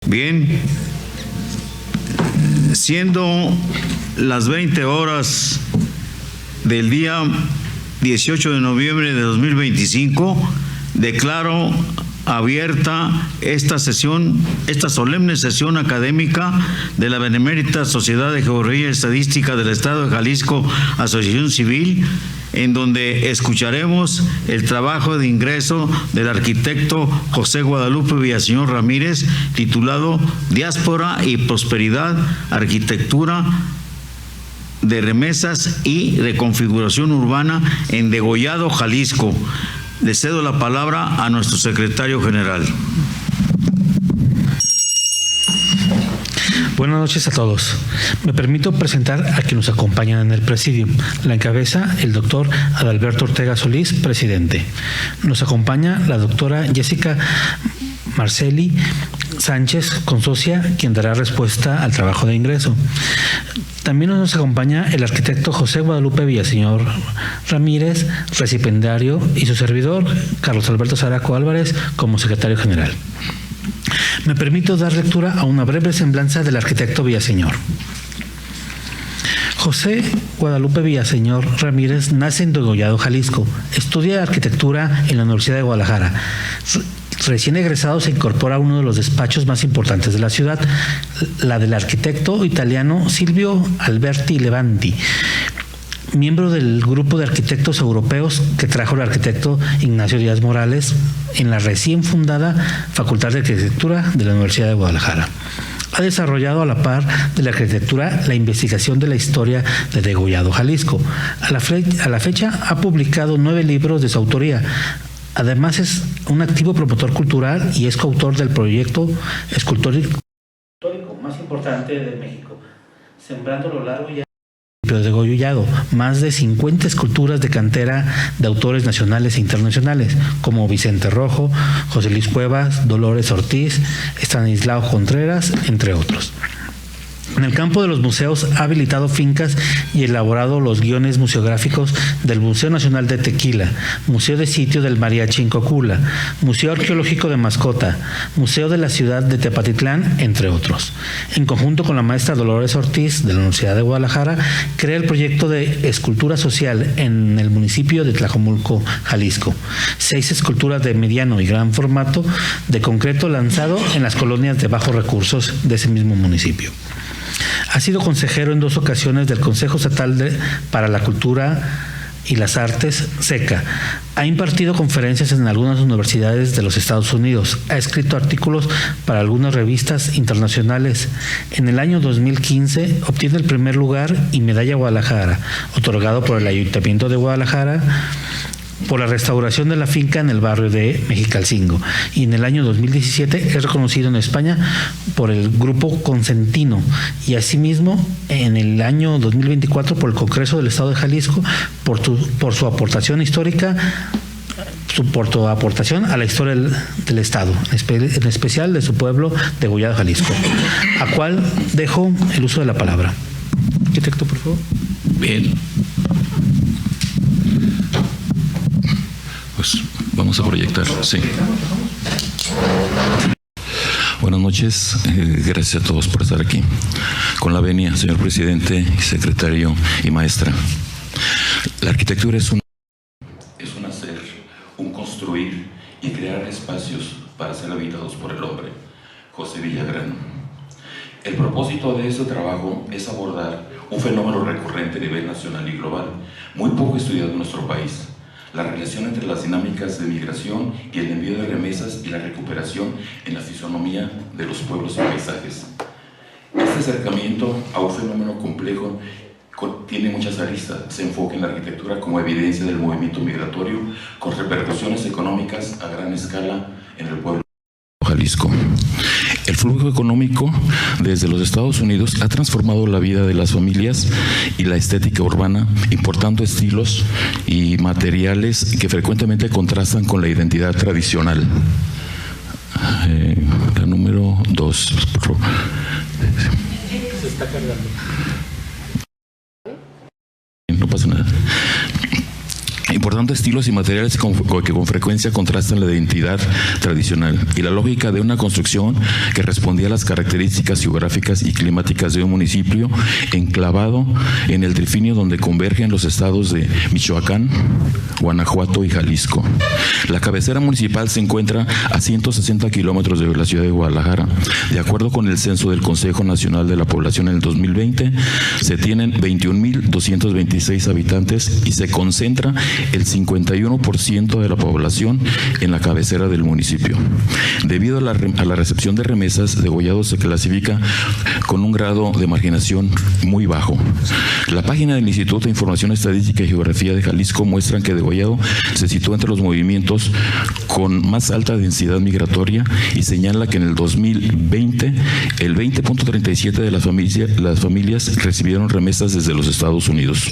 Bien, siendo las 20 horas del día 18 de noviembre de 2025, declaro abierta esta sesión, esta solemne sesión académica de la Benemérita Sociedad de Geografía y Estadística del Estado de Jalisco, Asociación Civil, en donde escucharemos el trabajo de ingreso del arquitecto José Guadalupe Villaseñor Ramírez, titulado Diáspora y Prosperidad, Arquitectura de Remesas y Reconfiguración Urbana en Degollado, Jalisco. Le cedo la palabra a nuestro secretario general. Buenas noches a todos. Me permito presentar a quienes nos acompañan en el presidium. La encabeza el doctor Adalberto Ortega Solís, presidente. Nos acompaña la doctora Jessica Marceli Sánchez, consocia, quien dará respuesta al trabajo de ingreso. También nos acompaña el arquitecto José Guadalupe Villaseñor Ramírez, recipendario, y su servidor, Carlos Alberto Zaraco Álvarez, como secretario general. Me permito dar lectura a una breve semblanza del arquitecto Villaseñor. José Guadalupe Villaseñor Ramírez nace en Degollado, Jalisco. Estudia arquitectura en la Universidad de Guadalajara. Recién egresado se incorpora a uno de los despachos más importantes de la ciudad, la del arquitecto italiano Silvio Alberti Levanti, miembro del grupo de arquitectos europeos que trajo el arquitecto Ignacio Díaz Morales en la recién fundada Facultad de Arquitectura de la Universidad de Guadalajara. Ha desarrollado a la par de la arquitectura la investigación de la historia de Degollado, Jalisco. A la fecha ha publicado 9 libros de su autoría. Además es un activo promotor cultural y es coautor del proyecto escultórico más importante de México, Sembrando lo Largo y de Degollado, más de 50 esculturas de cantera de autores nacionales e internacionales, como Vicente Rojo, José Luis Cuevas, Dolores Ortiz, Estanislao Contreras, entre otros. En el campo de los museos ha habilitado fincas y elaborado los guiones museográficos del Museo Nacional de Tequila, Museo de Sitio del Mariachi en Cocula, Museo Arqueológico de Mascota, Museo de la Ciudad de Tepatitlán, entre otros. En conjunto con la maestra Dolores Ortiz de la Universidad de Guadalajara, crea el proyecto de escultura social en el municipio de Tlajomulco, Jalisco. 6 esculturas de mediano y gran formato de concreto lanzado en las colonias de bajos recursos de ese mismo municipio. Ha sido consejero en 2 ocasiones del Consejo Estatal para la Cultura y las Artes, SECA. Ha impartido conferencias en algunas universidades de los Estados Unidos. Ha escrito artículos para algunas revistas internacionales. En el año 2015 obtiene el primer lugar y medalla Guadalajara, otorgado por el Ayuntamiento de Guadalajara, por la restauración de la finca en el barrio de Mexicalcingo, y en el año 2017 es reconocido en España por el Grupo Consentino, y asimismo en el año 2024 por el Congreso del Estado de Jalisco por su aportación histórica, por su aportación a la historia del Estado, en especial de su pueblo de Degollado, Jalisco, a cual dejo el uso de la palabra. Arquitecto, por favor. Bien. Pues vamos a proyectar, sí. Buenas noches, gracias a todos por estar aquí. Con la venia, señor presidente, secretario y maestra. La arquitectura es un hacer, un construir y crear espacios para ser habitados por el hombre. José Villagrán. El propósito de este trabajo es abordar un fenómeno recurrente a nivel nacional y global, muy poco estudiado en nuestro país. La relación entre las dinámicas de migración y el envío de remesas y la recuperación en la fisonomía de los pueblos y paisajes. Este acercamiento a un fenómeno complejo tiene muchas aristas. Se enfoca en la arquitectura como evidencia del movimiento migratorio con repercusiones económicas a gran escala en el pueblo de Jalisco. El flujo económico desde los Estados Unidos ha transformado la vida de las familias y la estética urbana, importando estilos y materiales que frecuentemente contrastan con la identidad tradicional. La número 2, por favor. Se está cargando. No pasa nada. Importando abordando estilos y materiales que con frecuencia contrastan la identidad tradicional y la lógica de una construcción que respondía a las características geográficas y climáticas de un municipio enclavado en el trifinio donde convergen los estados de Michoacán, Guanajuato y Jalisco. La cabecera municipal se encuentra a 160 kilómetros de la ciudad de Guadalajara. De acuerdo con el censo del Consejo Nacional de la Población en el 2020, se tienen 21.226 habitantes y se concentra el 51% de la población en la cabecera del municipio. Debido a la recepción de remesas, Degollado se clasifica con un grado de marginación muy bajo. La página del Instituto de Información Estadística y Geografía de Jalisco muestra que Degollado se sitúa entre los movimientos con más alta densidad migratoria y señala que en el 2020 el 20.37% de las familias recibieron remesas desde los Estados Unidos.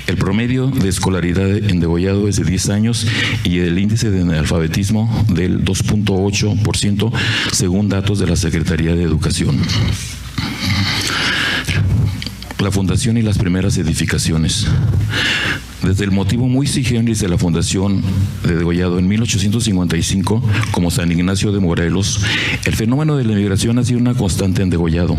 El promedio de escolaridad en Degollado es de 10 años y el índice de analfabetismo del 2.8% según datos de la Secretaría de Educación. La fundación y las primeras edificaciones. Desde el motivo muy sui generis de la fundación de Degollado en 1855, como San Ignacio de Morelos, el fenómeno de la inmigración ha sido una constante en Degollado.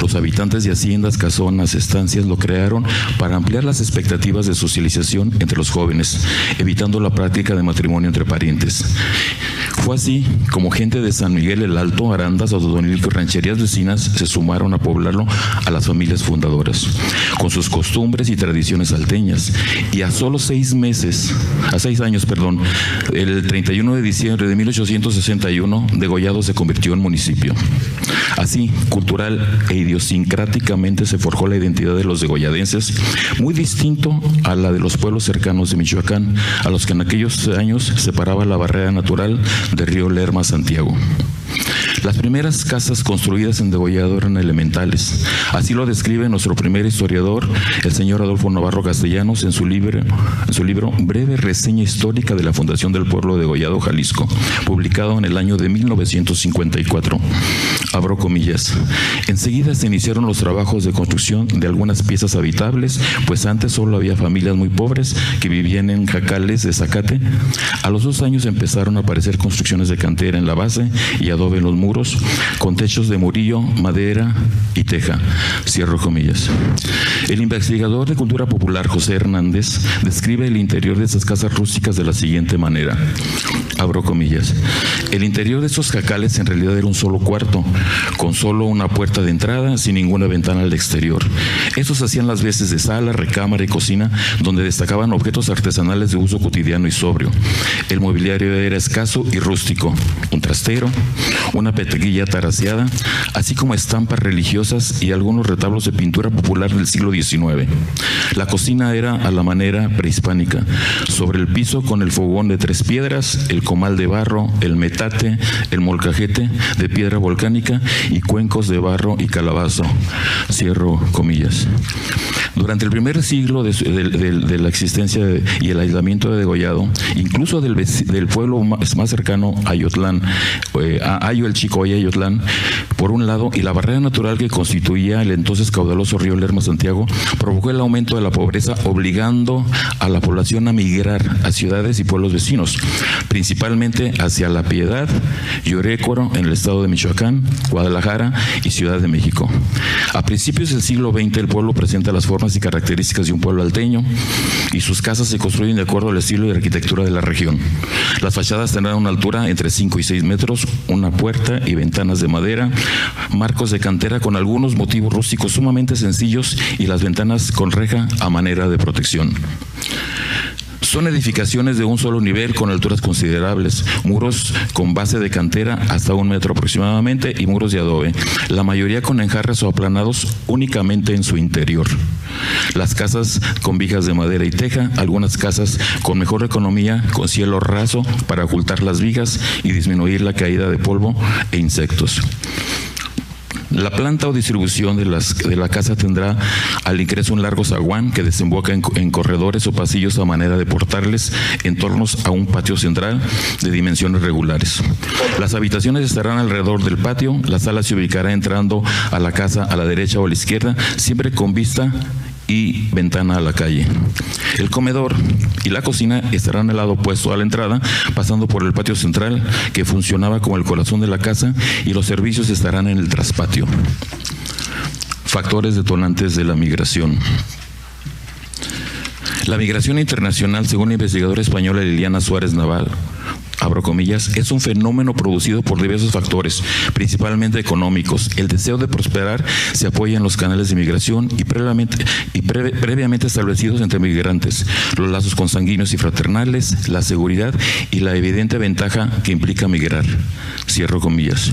Los habitantes de haciendas, casonas, estancias lo crearon para ampliar las expectativas de socialización entre los jóvenes, evitando la práctica de matrimonio entre parientes. Fue así como gente de San Miguel el Alto, Arandas, Odonilco y rancherías vecinas se sumaron a poblarlo a las familias fundadoras, con sus costumbres y tradiciones salteñas. Y a solo 6 años, el 31 de diciembre de 1861, Degollado se convirtió en municipio. Así, cultural e idiosincráticamente se forjó la identidad de los degolladenses, muy distinto a la de los pueblos cercanos de Michoacán, a los que en aquellos años separaba la barrera natural de Río Lerma a Santiago. Las primeras casas construidas en Degollado eran elementales. Así lo describe nuestro primer historiador, el señor Adolfo Navarro Castellanos, en su libro Breve Reseña Histórica de la Fundación del Pueblo de Degollado, Jalisco, publicado en el año de 1954. Abro comillas. Enseguida se iniciaron los trabajos de construcción de algunas piezas habitables, pues antes solo había familias muy pobres que vivían en jacales de zacate. A los 2 años empezaron a aparecer construcciones de cantera en la base y adobe en los muros, con techos de murillo, madera y teja. Cierro comillas. El investigador de cultura popular José Hernández describe el interior de estas casas rústicas de la siguiente manera. Abro comillas. El interior de estos jacales en realidad era un solo cuarto, con solo una puerta de entrada, sin ninguna ventana al exterior. Estos hacían las veces de sala, recámara y cocina, donde destacaban objetos artesanales de uso cotidiano y sobrio. El mobiliario era escaso y rústico, un trastero, una peteguilla taraseada, así como estampas religiosas y algunos retablos de pintura popular del siglo XIX. La cocina era a la manera prehispánica, sobre el piso con el fogón de 3 piedras, el comal de barro, el metate, el molcajete de piedra volcánica y cuencos de barro y calabazo. Cierro comillas. Durante el primer siglo de la existencia y el aislamiento de Degollado, incluso del pueblo más cercano, Ayotlán, Ayo el Chico y Ayotlán, por un lado, y la barrera natural que constituía el entonces caudaloso río Lerma Santiago, provocó el aumento de la pobreza, obligando a la población a migrar a ciudades y pueblos vecinos, principalmente hacia La Piedad, Yorécuaro en el estado de Michoacán, Guadalajara y Ciudad de México. A principios del siglo XX, el pueblo presenta las formas y características de un pueblo alteño y sus casas se construyen de acuerdo al estilo y arquitectura de la región. Las fachadas tendrán una altura entre 5 y 6 metros, una puerta y ventanas de madera, marcos de cantera con algunos motivos rústicos sumamente sencillos y las ventanas con reja a manera de protección. Son edificaciones de un solo nivel con alturas considerables, muros con base de cantera hasta 1 metro aproximadamente y muros de adobe, la mayoría con enjarres o aplanados únicamente en su interior. Las casas con vigas de madera y teja, algunas casas con mejor economía, con cielo raso para ocultar las vigas y disminuir la caída de polvo e insectos. La planta o distribución de la casa tendrá al ingreso un largo zaguán que desemboca en corredores o pasillos a manera de portales en torno a un patio central de dimensiones regulares. Las habitaciones estarán alrededor del patio, la sala se ubicará entrando a la casa a la derecha o a la izquierda, siempre con vista y ventana a la calle. El comedor y la cocina estarán al lado opuesto a la entrada, pasando por el patio central, que funcionaba como el corazón de la casa, y los servicios estarán en el traspatio. Factores detonantes de la migración. La migración internacional, según la investigadora española Liliana Suárez Naval, abro comillas, es un fenómeno producido por diversos factores, principalmente económicos. El deseo de prosperar se apoya en los canales de migración y previamente establecidos entre migrantes, los lazos consanguíneos y fraternales, la seguridad y la evidente ventaja que implica migrar. Cierro comillas.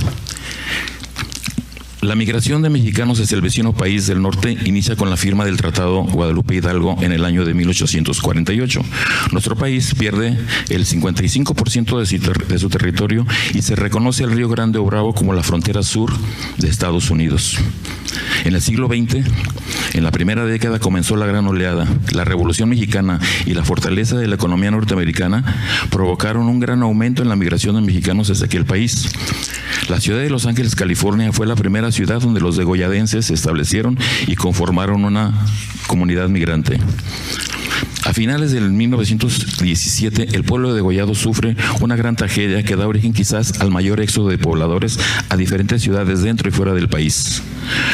La migración de mexicanos hacia el vecino país del norte inicia con la firma del Tratado Guadalupe Hidalgo en el año de 1848. Nuestro país pierde el 55% de su territorio y se reconoce al Río Grande o Bravo como la frontera sur de Estados Unidos. En el siglo XX, en la primera década, comenzó la gran oleada. La Revolución Mexicana y la fortaleza de la economía norteamericana provocaron un gran aumento en la migración de mexicanos hacia aquel país. La ciudad de Los Ángeles, California, fue la primera ciudad donde los degolladenses se establecieron y conformaron una comunidad migrante. A finales del 1917, el pueblo de Degollado sufre una gran tragedia que da origen quizás al mayor éxodo de pobladores a diferentes ciudades dentro y fuera del país.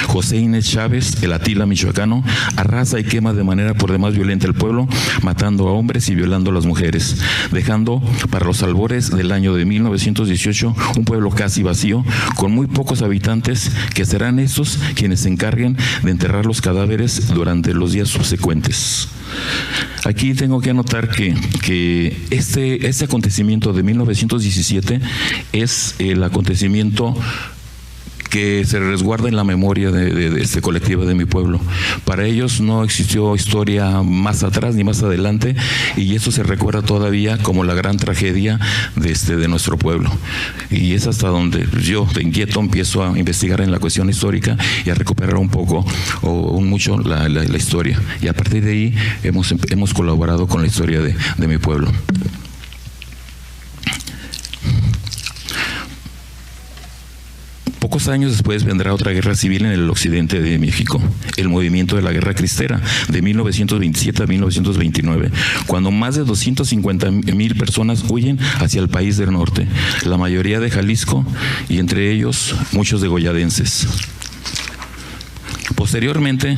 José Inés Chávez, el Atila michoacano, arrasa y quema de manera por demás violenta el pueblo, matando a hombres y violando a las mujeres, dejando para los albores del año de 1918 un pueblo casi vacío, con muy pocos habitantes, que serán estos quienes se encarguen de enterrar los cadáveres durante los días subsecuentes. Aquí tengo que anotar que este acontecimiento de 1917 es el acontecimiento que se resguarda en la memoria de este colectivo de mi pueblo. Para ellos no existió historia más atrás ni más adelante, y eso se recuerda todavía como la gran tragedia de nuestro pueblo. Y es hasta donde yo, de inquieto, empiezo a investigar en la cuestión histórica y a recuperar un poco o mucho la historia. Y a partir de ahí hemos colaborado con la historia de mi pueblo. Pocos años después vendrá otra guerra civil en el occidente de México, el movimiento de la Guerra Cristera, de 1927 a 1929, cuando más de 250,000 personas huyen hacia el país del norte, la mayoría de Jalisco y entre ellos muchos degolladenses. Posteriormente,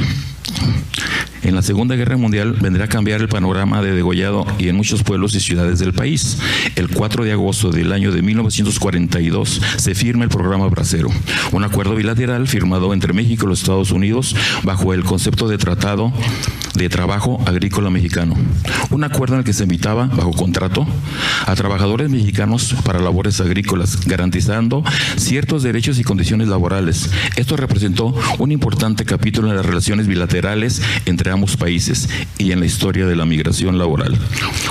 en la Segunda Guerra Mundial vendrá a cambiar el panorama de degollado y en muchos pueblos y ciudades del país. El 4 de agosto del año de 1942 se firma el Programa Bracero, un acuerdo bilateral firmado entre México y los Estados Unidos bajo el concepto de Tratado de Trabajo Agrícola Mexicano. Un acuerdo en el que se invitaba, bajo contrato, a trabajadores mexicanos para labores agrícolas, garantizando ciertos derechos y condiciones laborales. Esto representó un importante capítulo en las relaciones bilaterales entre ambos países y en la historia de la migración laboral.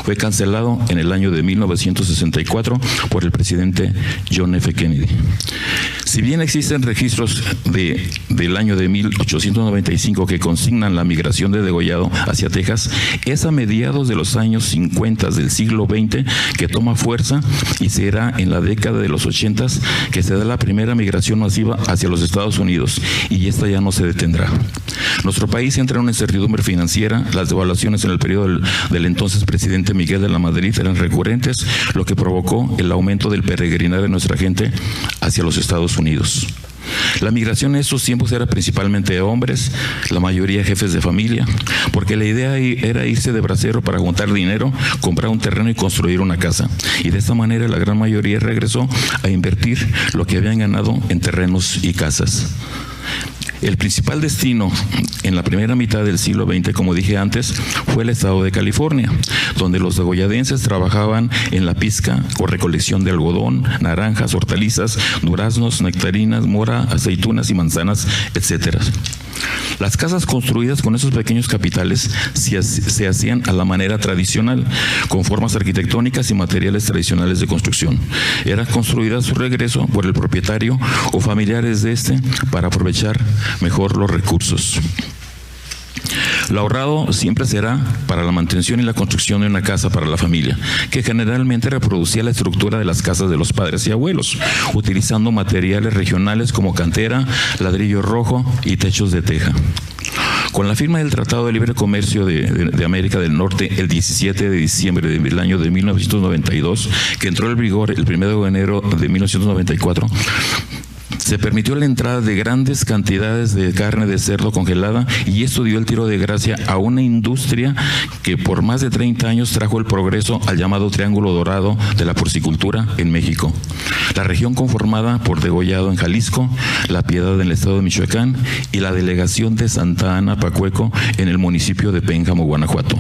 Fue cancelado en el año de 1964 por el presidente John F. Kennedy. Si bien existen registros del año de 1895 que consignan la migración de degollado hacia Texas, es a mediados de los años 50 del siglo XX que toma fuerza, y será en la década de los 80 que se da la primera migración masiva hacia los Estados Unidos, y esta ya no se detendrá. Nuestro país entra en una incertidumbre financiera. Las devaluaciones en el periodo del entonces presidente Miguel de la Madrid eran recurrentes, lo que provocó el aumento del peregrinar de nuestra gente hacia los Estados Unidos. La migración en estos tiempos era principalmente de hombres, la mayoría jefes de familia, porque la idea era irse de bracero para juntar dinero, comprar un terreno y construir una casa. Y de esta manera la gran mayoría regresó a invertir lo que habían ganado en terrenos y casas. El principal destino en la primera mitad del siglo XX, como dije antes, fue el estado de California, donde los degolladenses trabajaban en la pizca o recolección de algodón, naranjas, hortalizas, duraznos, nectarinas, mora, aceitunas y manzanas, etc. Las casas construidas con esos pequeños capitales se hacían a la manera tradicional, con formas arquitectónicas y materiales tradicionales de construcción. Eran construidas a su regreso por el propietario o familiares de este para aprovechar mejor los recursos. Lo ahorrado siempre será para la mantención y la construcción de una casa para la familia, que generalmente reproducía la estructura de las casas de los padres y abuelos, utilizando materiales regionales como cantera, ladrillo rojo y techos de teja. Con la firma del Tratado de Libre Comercio de América del Norte el 17 de diciembre del año de 1992, que entró en vigor el 1 de enero de 1994, se permitió la entrada de grandes cantidades de carne de cerdo congelada, y esto dio el tiro de gracia a una industria que por más de 30 años trajo el progreso al llamado Triángulo Dorado de la porcicultura en México. La región conformada por Degollado en Jalisco, La Piedad en el estado de Michoacán y la delegación de Santa Ana Pacueco en el municipio de Pénjamo, Guanajuato.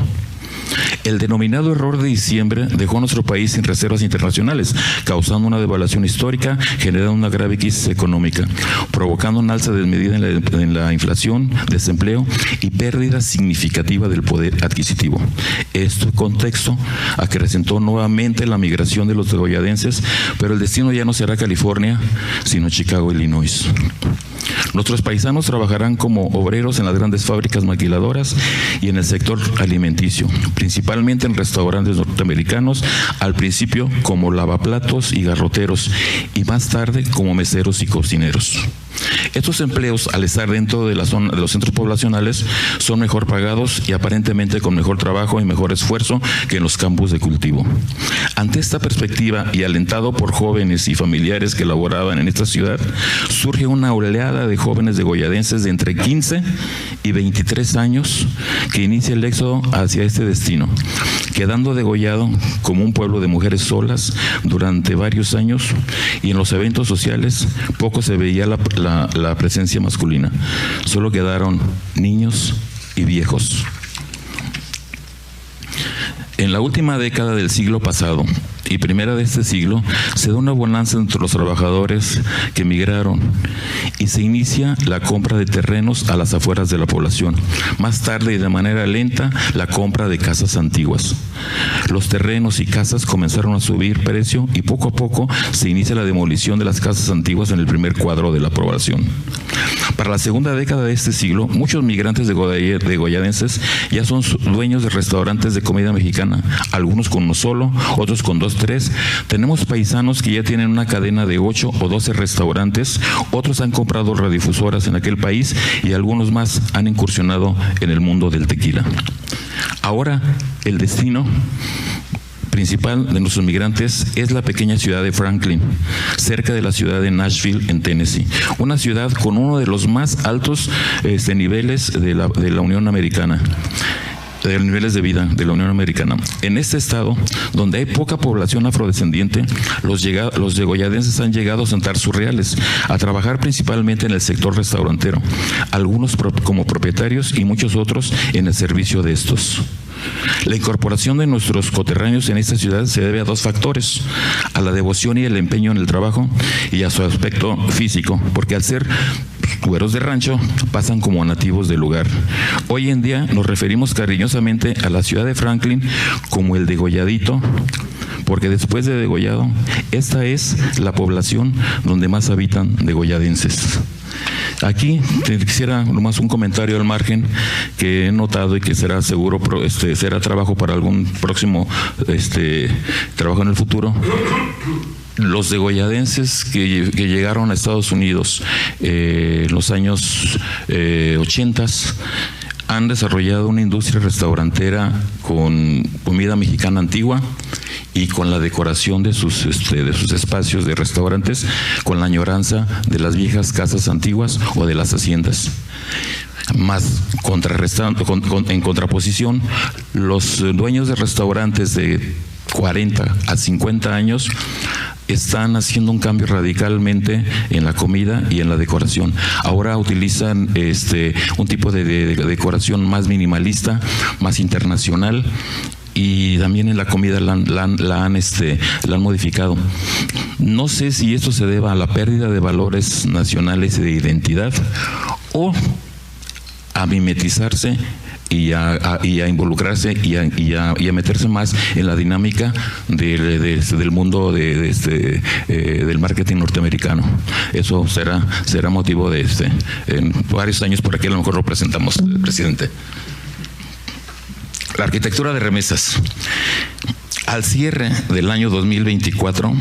El denominado error de diciembre dejó a nuestro país sin reservas internacionales, causando una devaluación histórica, generando una grave crisis económica, provocando una alza desmedida en la inflación, desempleo y pérdida significativa del poder adquisitivo. Este contexto acrecentó nuevamente la migración de los degolladenses, pero el destino ya no será California, sino Chicago, Illinois. Nuestros paisanos trabajarán como obreros en las grandes fábricas maquiladoras y en el sector alimenticio, principalmente en restaurantes norteamericanos, al principio como lavaplatos y garroteros, y más tarde como meseros y cocineros. Estos empleos, al estar dentro de la zona de los centros poblacionales, son mejor pagados y aparentemente con mejor trabajo y mejor esfuerzo que en los campos de cultivo. Ante esta perspectiva y alentado por jóvenes y familiares que laboraban en esta ciudad, surge una oleada de jóvenes degolladenses de entre 15 y 23 años que inicia el éxodo hacia este destino, quedando Degollado como un pueblo de mujeres solas durante varios años, y en los eventos sociales poco se veía la presencia masculina. Solo quedaron niños y viejos. En la última década del siglo pasado y primera de este siglo se da una bonanza entre los trabajadores que migraron y se inicia la compra de terrenos a las afueras de la población. Más tarde y de manera lenta, la compra de casas antiguas. Los terrenos y casas comenzaron a subir precio y poco a poco se inicia la demolición de las casas antiguas en el primer cuadro de la población. Para la segunda década de este siglo, muchos migrantes degolladenses ya son dueños de restaurantes de comida mexicana, algunos con uno solo, otros con 2, 3. Tenemos paisanos que ya tienen una cadena de 8 o 12 restaurantes, otros han comprado radiodifusoras en aquel país y algunos más han incursionado en el mundo del tequila. Ahora, el destino principal de nuestros migrantes es la pequeña ciudad de Franklin, cerca de la ciudad de Nashville, en Tennessee, una ciudad con uno de los más altos niveles de la Unión Americana, de los niveles de vida de la Unión Americana. En este estado, donde hay poca población afrodescendiente, los degolladenses han llegado a sentar sus reales, a trabajar principalmente en el sector restaurantero, algunos como propietarios y muchos otros en el servicio de estos. La incorporación de nuestros coterráneos en esta ciudad se debe a 2 factores: a la devoción y el empeño en el trabajo y a su aspecto físico, porque al ser güeros de rancho pasan como nativos del lugar. Hoy en día nos referimos cariñosamente a la ciudad de Franklin como el Degolladito, porque después de Degollado, esta es la población donde más habitan degolladenses. Aquí quisiera nomás un comentario al margen que he notado y que será seguro será trabajo para algún próximo trabajo en el futuro. Los degolladenses que llegaron a Estados Unidos en los años 80 han desarrollado una industria restaurantera con comida mexicana antigua y con la decoración de sus espacios de restaurantes con la añoranza de las viejas casas antiguas o de las haciendas. Más en contraposición, los dueños de restaurantes de 40 a 50 años están haciendo un cambio radicalmente en la comida y en la decoración. Ahora utilizan un tipo de decoración más minimalista, más internacional, y también en la comida la han modificado. No sé si esto se deba a la pérdida de valores nacionales y de identidad o a mimetizarse y a involucrarse y a meterse más en la dinámica del mundo del marketing norteamericano. Eso será motivo de en varios años por aquí a lo mejor lo presentamos, presidente. La arquitectura de remesas. Al cierre del año 2024,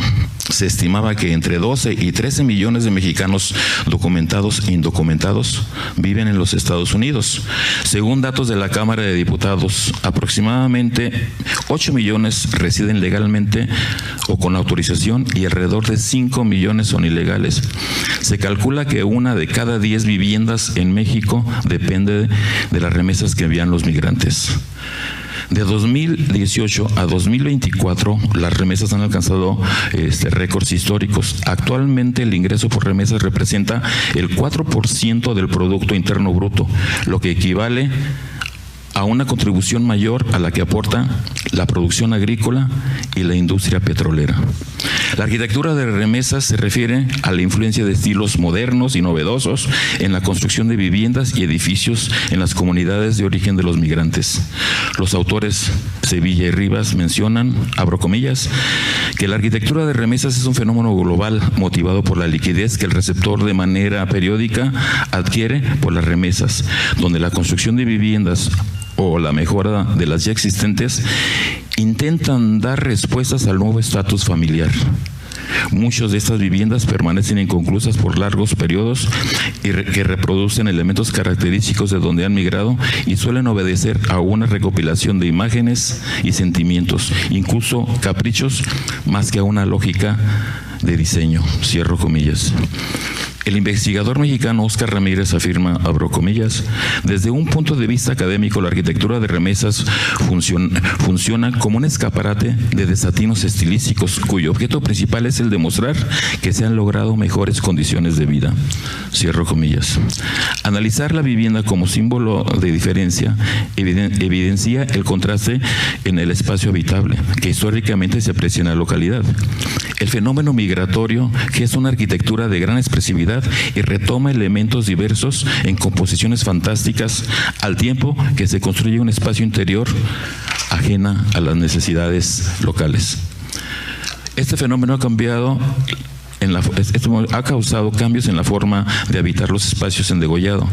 se estimaba que entre 12 y 13 millones de mexicanos documentados e indocumentados viven en los Estados Unidos. Según datos de la Cámara de Diputados, aproximadamente 8 millones residen legalmente o con autorización y alrededor de 5 millones son ilegales. Se calcula que 1 de cada 10 viviendas en México depende de las remesas que envían los migrantes. De 2018 a 2024, las remesas han alcanzado récords históricos. Actualmente, el ingreso por remesas representa el 4% del Producto Interno Bruto, lo que equivale a una contribución mayor a la que aporta la producción agrícola y la industria petrolera. La arquitectura de remesas se refiere a la influencia de estilos modernos y novedosos en la construcción de viviendas y edificios en las comunidades de origen de los migrantes. Los autores Sevilla y Rivas mencionan, abro comillas, que la arquitectura de remesas es un fenómeno global motivado por la liquidez que el receptor de manera periódica adquiere por las remesas, donde la construcción de viviendas o la mejora de las ya existentes intentan dar respuestas al nuevo estatus familiar. Muchas de estas viviendas permanecen inconclusas por largos periodos y que reproducen elementos característicos de donde han migrado y suelen obedecer a una recopilación de imágenes y sentimientos, incluso caprichos, más que a una lógica de diseño. Cierro comillas. El investigador mexicano Óscar Ramírez afirma, abro comillas, desde un punto de vista académico, la arquitectura de remesas funciona como un escaparate de desatinos estilísticos cuyo objeto principal es el demostrar que se han logrado mejores condiciones de vida. Cierro comillas. Analizar la vivienda como símbolo de diferencia evidencia el contraste en el espacio habitable que históricamente se aprecia en la localidad. El fenómeno migratorio, que es una arquitectura de gran expresividad y retoma elementos diversos en composiciones fantásticas, al tiempo que se construye un espacio interior ajena a las necesidades locales. Este fenómeno ha causado cambios en la forma de habitar los espacios en Degollado.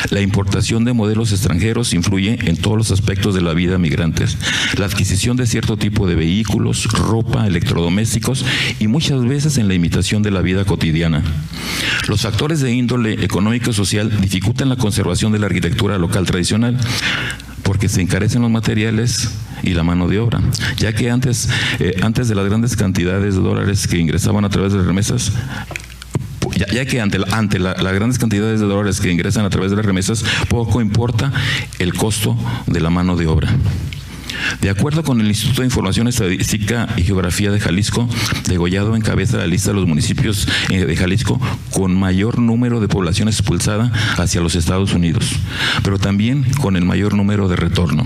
La importación de modelos extranjeros influye en todos los aspectos de la vida migrantes. La adquisición de cierto tipo de vehículos, ropa, electrodomésticos y muchas veces en la imitación de la vida cotidiana. Los factores de índole económico y social dificultan la conservación de la arquitectura local tradicional, porque se encarecen los materiales y la mano de obra, ya que antes de las grandes cantidades de dólares que ingresaban a través de las remesas, ante las grandes cantidades de dólares que ingresan a través de las remesas, poco importa el costo de la mano de obra. De acuerdo con el Instituto de Información Estadística y Geografía de Jalisco, Degollado encabeza la lista de los municipios de Jalisco con mayor número de población expulsada hacia los Estados Unidos, pero también con el mayor número de retorno.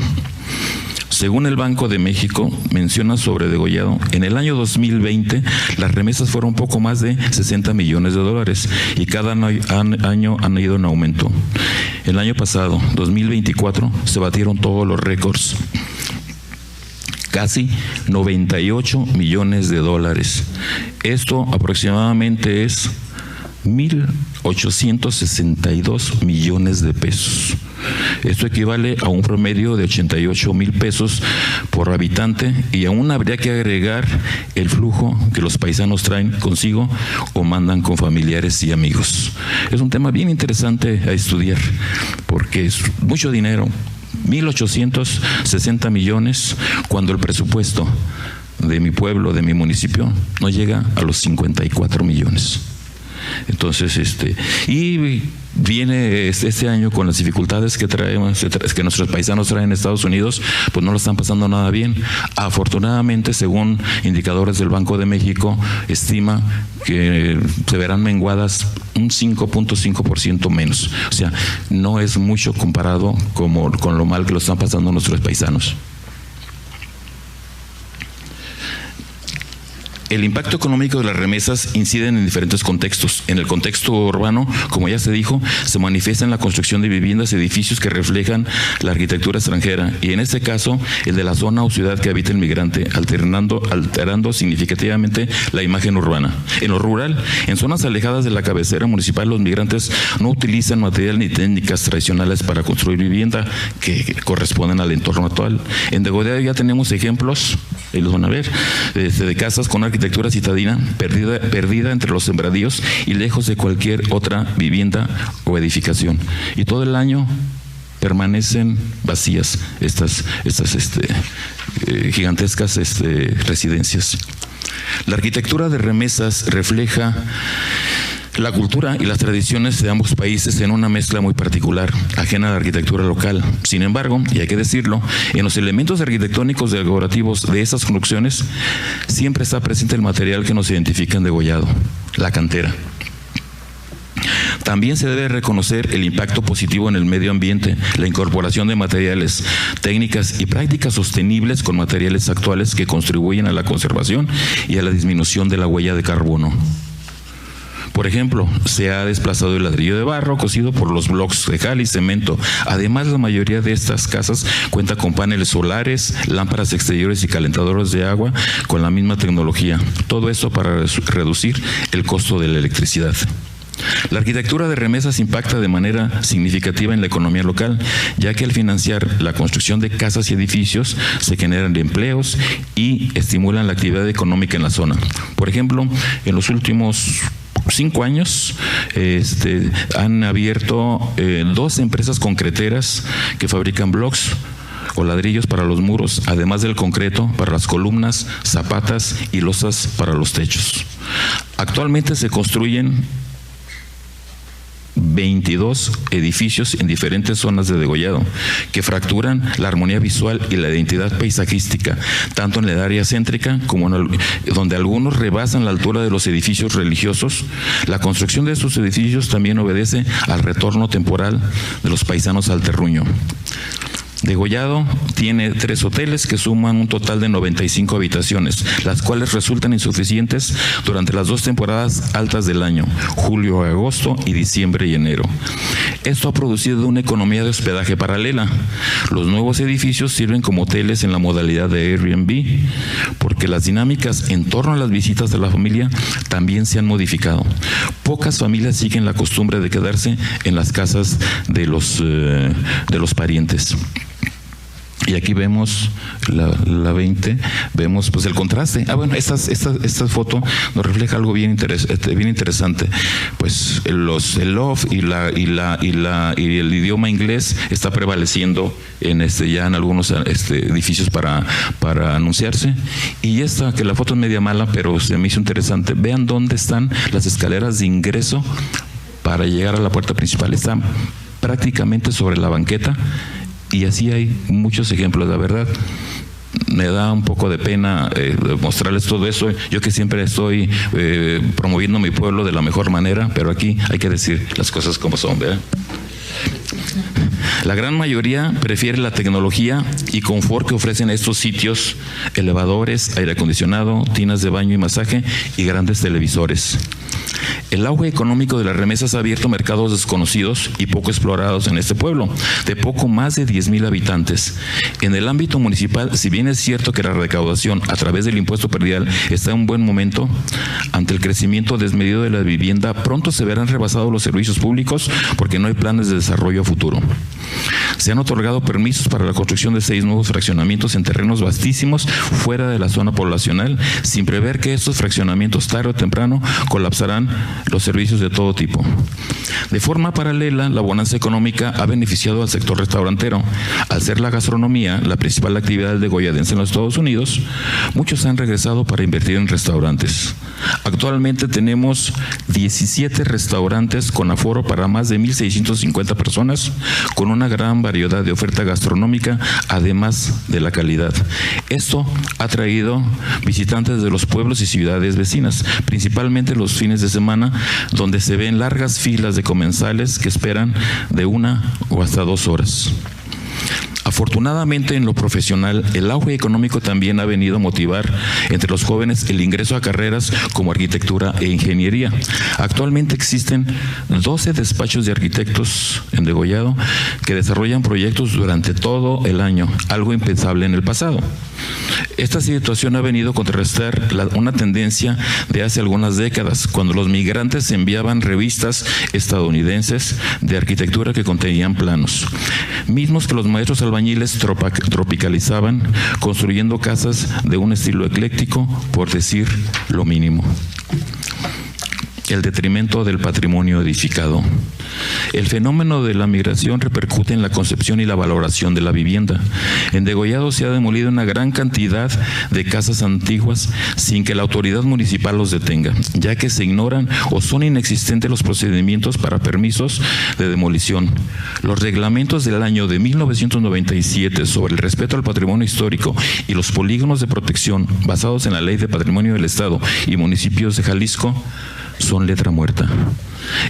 Según el Banco de México, menciona sobre Degollado, en el año 2020 las remesas fueron poco más de 60 millones de dólares y cada año han ido en aumento. El año pasado, 2024, se batieron todos los récords. Casi 98 millones de dólares. Esto aproximadamente es 1,862 millones de pesos. Esto equivale a un promedio de 88,000 pesos por habitante y aún habría que agregar el flujo que los paisanos traen consigo o mandan con familiares y amigos. Es un tema bien interesante a estudiar porque es mucho dinero. 1,860 millones cuando el presupuesto de mi pueblo, de mi municipio, no llega a los 54 millones. Entonces, y viene este año con las dificultades que traemos, que nuestros paisanos traen en Estados Unidos, pues no lo están pasando nada bien. Afortunadamente, según indicadores del Banco de México, estima que se verán menguadas un 5.5% menos. O sea, no es mucho comparado con lo mal que lo están pasando nuestros paisanos. El impacto económico de las remesas incide en diferentes contextos. En el contexto urbano, como ya se dijo, se manifiesta en la construcción de viviendas y edificios que reflejan la arquitectura extranjera, y en este caso, el de la zona o ciudad que habita el migrante, alterando significativamente la imagen urbana. En lo rural, en zonas alejadas de la cabecera municipal, los migrantes no utilizan material ni técnicas tradicionales para construir vivienda que corresponden al entorno actual. En Degollado ya tenemos ejemplos, y los van a ver, de casas con arquitectura citadina perdida entre los sembradíos y lejos de cualquier otra vivienda o edificación. Y todo el año permanecen vacías estas gigantescas residencias. La arquitectura de remesas refleja la cultura y las tradiciones de ambos países en una mezcla muy particular, ajena a la arquitectura local. Sin embargo, y hay que decirlo, en los elementos arquitectónicos decorativos de esas construcciones siempre está presente el material que nos identifica en Degollado, la cantera. También se debe reconocer el impacto positivo en el medio ambiente, la incorporación de materiales, técnicas y prácticas sostenibles con materiales actuales que contribuyen a la conservación y a la disminución de la huella de carbono. Por ejemplo, se ha desplazado el ladrillo de barro cocido por los blocks de cal y cemento. Además, la mayoría de estas casas cuenta con paneles solares, lámparas exteriores y calentadores de agua con la misma tecnología. Todo esto para reducir el costo de la electricidad. La arquitectura de remesas impacta de manera significativa en la economía local, ya que al financiar la construcción de casas y edificios se generan empleos y estimulan la actividad económica en la zona. Por ejemplo, en los últimos 5 años han abierto 2 empresas concreteras que fabrican blocks o ladrillos para los muros, además del concreto para las columnas, zapatas y losas para los techos. Actualmente se construyen 22 edificios en diferentes zonas de Degollado que fracturan la armonía visual y la identidad paisajística, tanto en el área céntrica como donde algunos rebasan la altura de los edificios religiosos. La construcción de estos edificios también obedece al retorno temporal de los paisanos al terruño. Degollado tiene 3 hoteles que suman un total de 95 habitaciones, las cuales resultan insuficientes durante las 2 temporadas altas del año, julio, agosto y diciembre y enero. Esto ha producido una economía de hospedaje paralela. Los nuevos edificios sirven como hoteles en la modalidad de Airbnb, porque las dinámicas en torno a las visitas de la familia también se han modificado. Pocas familias siguen la costumbre de quedarse en las casas de los parientes. Y aquí vemos la 20, vemos pues el contraste. Bueno, esta foto nos refleja algo bien interesante. Pues el love y el idioma inglés está prevaleciendo ya en algunos edificios para anunciarse. Y que la foto es media mala, pero se me hizo interesante. Vean dónde están las escaleras de ingreso para llegar a la puerta principal. Están prácticamente sobre la banqueta. Y así hay muchos ejemplos, la verdad. Me da un poco de pena mostrarles todo eso. Yo que siempre estoy promoviendo mi pueblo de la mejor manera, pero aquí hay que decir las cosas como son, ¿verdad? La gran mayoría prefiere la tecnología y confort que ofrecen estos sitios: elevadores, aire acondicionado, tinas de baño y masaje y grandes televisores. El auge económico de las remesas ha abierto mercados desconocidos y poco explorados en este pueblo, de poco más de 10,000 habitantes. En el ámbito municipal, si bien es cierto que la recaudación a través del impuesto predial está en un buen momento, ante el crecimiento desmedido de la vivienda, pronto se verán rebasados los servicios públicos porque no hay planes de desarrollo a futuro. Se han otorgado permisos para la construcción de 6 nuevos fraccionamientos en terrenos vastísimos fuera de la zona poblacional, sin prever que estos fraccionamientos tarde o temprano colapsarán los servicios de todo tipo. De forma paralela, la bonanza económica ha beneficiado al sector restaurantero. Al ser la gastronomía la principal actividad degolladense en los Estados Unidos, muchos han regresado para invertir en restaurantes. Actualmente tenemos 17 restaurantes con aforo para más de 1,650 personas, con una gran variedad de oferta gastronómica, además de la calidad. Esto ha traído visitantes de los pueblos y ciudades vecinas, principalmente los fines de semana, donde se ven largas filas de comensales que esperan de 1 o hasta 2 horas. Afortunadamente, en lo profesional, el auge económico también ha venido a motivar entre los jóvenes el ingreso a carreras como arquitectura e ingeniería. Actualmente existen 12 despachos de arquitectos en Degollado que desarrollan proyectos durante todo el año, algo impensable en el pasado. Esta situación ha venido a contrarrestar una tendencia de hace algunas décadas, cuando los migrantes enviaban revistas estadounidenses de arquitectura que contenían planos, mismos que los maestros albañiles tropicalizaban, construyendo casas de un estilo ecléctico, por decir lo mínimo. El detrimento del patrimonio edificado. El fenómeno de la migración repercute en la concepción y la valoración de la vivienda. En Degollado se ha demolido una gran cantidad de casas antiguas sin que la autoridad municipal los detenga, ya que se ignoran o son inexistentes los procedimientos para permisos de demolición. Los reglamentos del año de 1997 sobre el respeto al patrimonio histórico y los polígonos de protección basados en la Ley de Patrimonio del Estado y municipios de Jalisco son letra muerta.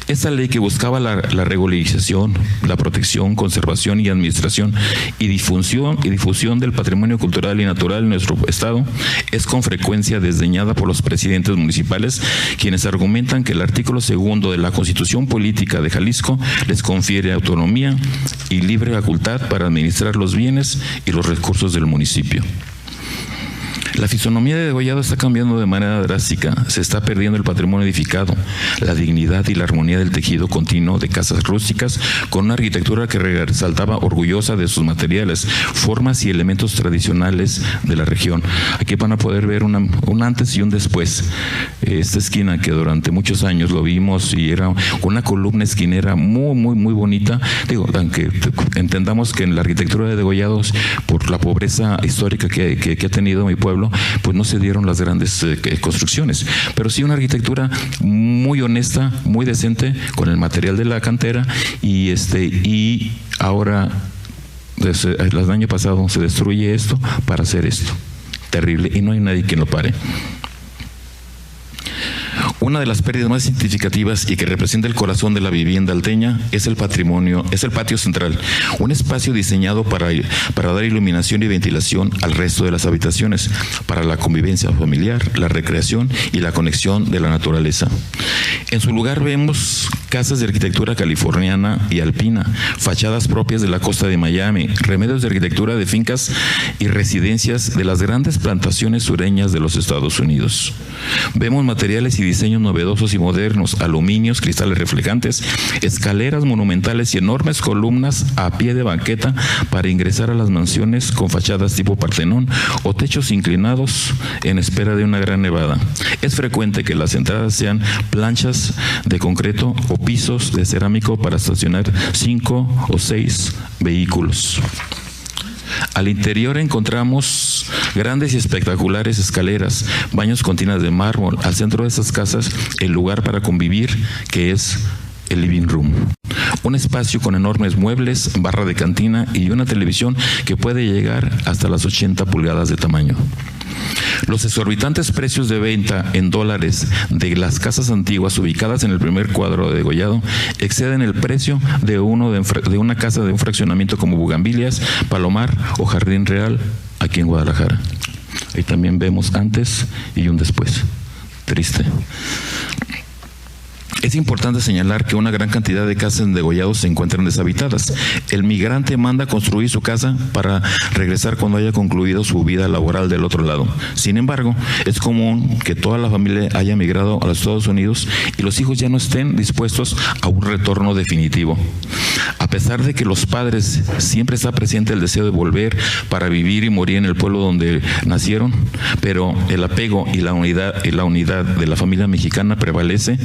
Esta ley, que buscaba la regularización, la protección, conservación y administración y difusión del patrimonio cultural y natural en nuestro estado, es con frecuencia desdeñada por los presidentes municipales, quienes argumentan que el artículo 2 de la Constitución Política de Jalisco les confiere autonomía y libre facultad para administrar los bienes y los recursos del municipio. La fisonomía de Degollado está cambiando de manera drástica. Se está perdiendo el patrimonio edificado, la dignidad y la armonía del tejido continuo de casas rústicas con una arquitectura que resaltaba orgullosa de sus materiales, formas y elementos tradicionales de la región. Aquí van a poder ver un antes y un después. Esta esquina, que durante muchos años lo vimos y era una columna esquinera muy bonita. Digo, aunque entendamos que en la arquitectura de Degollado, por la pobreza histórica que ha tenido mi pueblo, pues no se dieron las grandes construcciones, pero sí una arquitectura muy honesta, muy decente, con el material de la cantera, y ahora, desde el año pasado, se destruye esto para hacer esto. Terrible, y no hay nadie quien lo pare. Una de las pérdidas más significativas y que representa el corazón de la vivienda alteña es el patio central, un espacio diseñado para dar iluminación y ventilación al resto de las habitaciones, para la convivencia familiar, la recreación y la conexión de la naturaleza. En su lugar vemos casas de arquitectura californiana y alpina, fachadas propias de la costa de Miami, remedios de arquitectura de fincas y residencias de las grandes plantaciones sureñas de los Estados Unidos. Vemos materiales y diseños novedosos y modernos, aluminios, cristales reflejantes, escaleras monumentales y enormes columnas a pie de banqueta para ingresar a las mansiones con fachadas tipo Partenón o techos inclinados en espera de una gran nevada. Es frecuente que las entradas sean planchas de concreto o pisos de cerámico para estacionar 5 o 6 vehículos. Al interior encontramos grandes y espectaculares escaleras, baños con tinas de mármol. Al centro de estas casas, el lugar para convivir, que es el living room. Un espacio con enormes muebles, barra de cantina y una televisión que puede llegar hasta las 80 pulgadas de tamaño. Los exorbitantes precios de venta en dólares de las casas antiguas ubicadas en el primer cuadro de Degollado exceden el precio de una casa de un fraccionamiento como Bugambilias, Palomar o Jardín Real aquí en Guadalajara. Ahí también vemos antes y un después. Triste. Es importante señalar que una gran cantidad de casas en Degollado se encuentran deshabitadas. El migrante manda construir su casa para regresar cuando haya concluido su vida laboral del otro lado. Sin embargo, es común que toda la familia haya migrado a los Estados Unidos y los hijos ya no estén dispuestos a un retorno definitivo. A pesar de que los padres siempre está presente el deseo de volver para vivir y morir en el pueblo donde nacieron, pero el apego y la unidad de la familia mexicana prevalece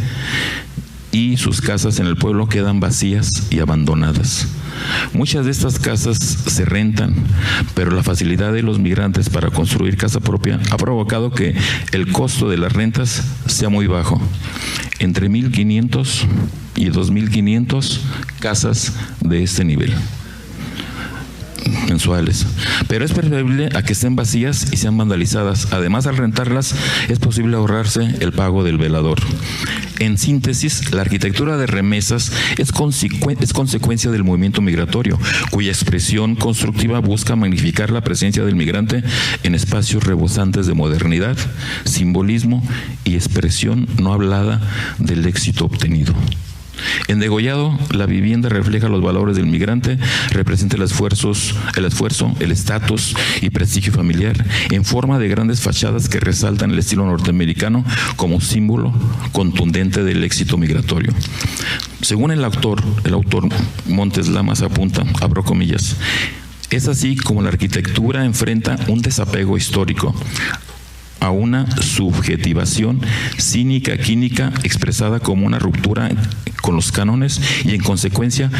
y sus casas en el pueblo quedan vacías y abandonadas. Muchas de estas casas se rentan, pero la facilidad de los migrantes para construir casa propia ha provocado que el costo de las rentas sea muy bajo. Entre 1,500 y 2,500 casas de este nivel mensuales, pero es preferible a que estén vacías y sean vandalizadas. Además, al rentarlas es posible ahorrarse el pago del velador. En síntesis, la arquitectura de remesas es consecuencia del movimiento migratorio, cuya expresión constructiva busca magnificar la presencia del migrante en espacios rebosantes de modernidad, simbolismo y expresión no hablada del éxito obtenido. En Degollado, la vivienda refleja los valores del migrante, representa el esfuerzo, el estatus y prestigio familiar, en forma de grandes fachadas que resaltan el estilo norteamericano como símbolo contundente del éxito migratorio. Según el autor Montes Lamas apunta, abro comillas, es así como la arquitectura enfrenta un desapego histórico a una subjetivación cínica, química, expresada como una ruptura con los cánones y, en consecuencia,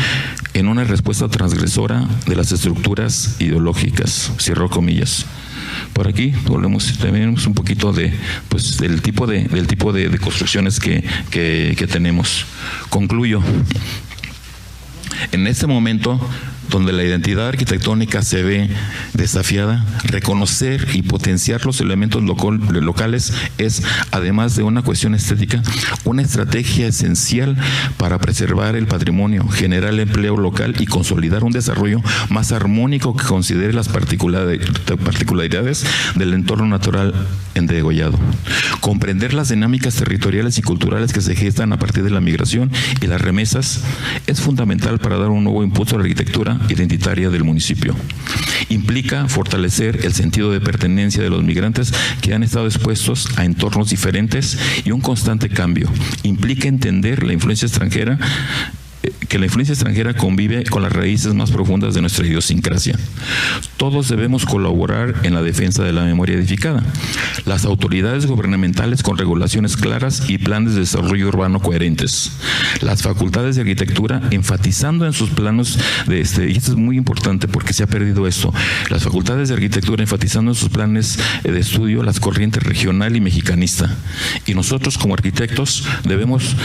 en una respuesta transgresora de las estructuras ideológicas. Cierro comillas. Por aquí tenemos un poquito de, pues, del tipo de construcciones que tenemos. Concluyo. En este momento, donde la identidad arquitectónica se ve desafiada, reconocer y potenciar los elementos locales es, además de una cuestión estética, una estrategia esencial para preservar el patrimonio, generar el empleo local y consolidar un desarrollo más armónico que considere las particularidades del entorno natural en Degollado. Comprender las dinámicas territoriales y culturales que se gestan a partir de la migración y las remesas es fundamental para dar un nuevo impulso a la arquitectura identitaria del municipio. Implica fortalecer el sentido de pertenencia de los migrantes que han estado expuestos a entornos diferentes y un constante cambio. Implica entender la influencia extranjera, que la influencia extranjera convive con las raíces más profundas de nuestra idiosincrasia. Todos debemos colaborar en la defensa de la memoria edificada. Las autoridades gubernamentales con regulaciones claras y planes de desarrollo urbano coherentes. Las facultades de arquitectura enfatizando en sus planos, y esto es muy importante porque se ha perdido esto, las facultades de arquitectura enfatizando en sus planes de estudio las corrientes regional y mexicanista. Y nosotros como arquitectos debemos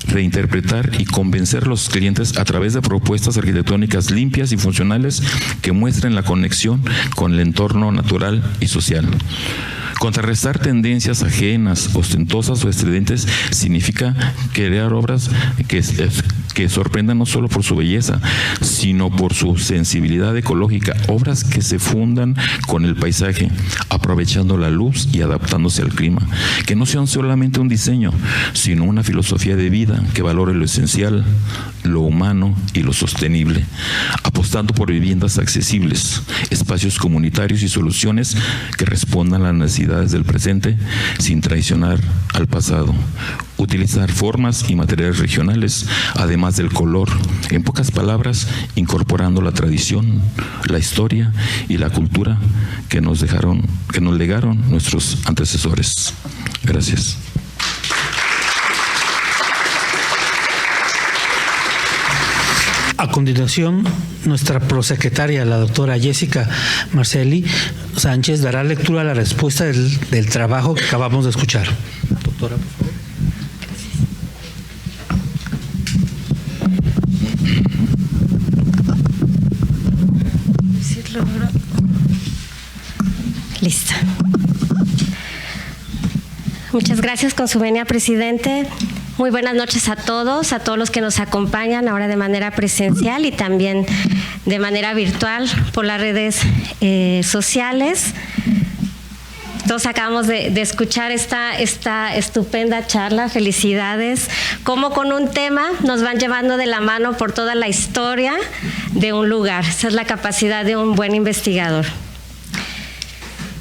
reinterpretar y convencer a los clientes a través de propuestas arquitectónicas limpias y funcionales que muestren la conexión con el entorno natural y social. Contrarrestar tendencias ajenas, ostentosas o estridentes significa crear obras que sorprendan no solo por su belleza, sino por su sensibilidad ecológica, obras que se fundan con el paisaje, aprovechando la luz y adaptándose al clima, que no sean solamente un diseño, sino una filosofía de vida que valore lo esencial, lo humano y lo sostenible, apostando por viviendas accesibles, espacios comunitarios y soluciones que respondan a las necesidades del presente sin traicionar al pasado. Utilizar formas y materiales regionales, además del color, en pocas palabras, incorporando la tradición, la historia y la cultura que nos legaron nuestros antecesores. Gracias. A continuación, nuestra prosecretaria, la doctora Jessica Marcelli Sánchez, dará lectura a la respuesta del trabajo que acabamos de escuchar. Doctora, por favor. Lista. Muchas gracias, con su venia, presidente. Muy buenas noches a todos los que nos acompañan ahora de manera presencial y también de manera virtual por las redes sociales. Todos acabamos de escuchar esta estupenda charla. Felicidades. Cómo con un tema nos van llevando de la mano por toda la historia de un lugar. Esa es la capacidad de un buen investigador.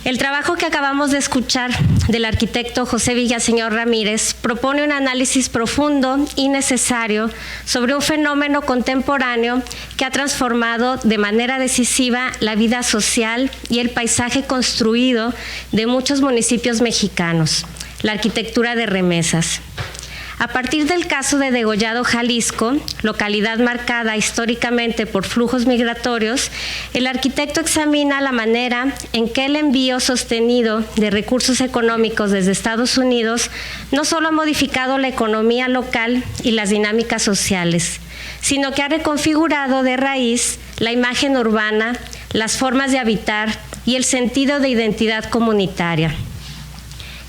El trabajo que acabamos de escuchar del arquitecto José Villaseñor Ramírez propone un análisis profundo y necesario sobre un fenómeno contemporáneo que ha transformado de manera decisiva la vida social y el paisaje construido de muchos municipios mexicanos, la arquitectura de remesas. A partir del caso de Degollado, Jalisco, localidad marcada históricamente por flujos migratorios, el arquitecto examina la manera en que el envío sostenido de recursos económicos desde Estados Unidos no solo ha modificado la economía local y las dinámicas sociales, sino que ha reconfigurado de raíz la imagen urbana, las formas de habitar y el sentido de identidad comunitaria.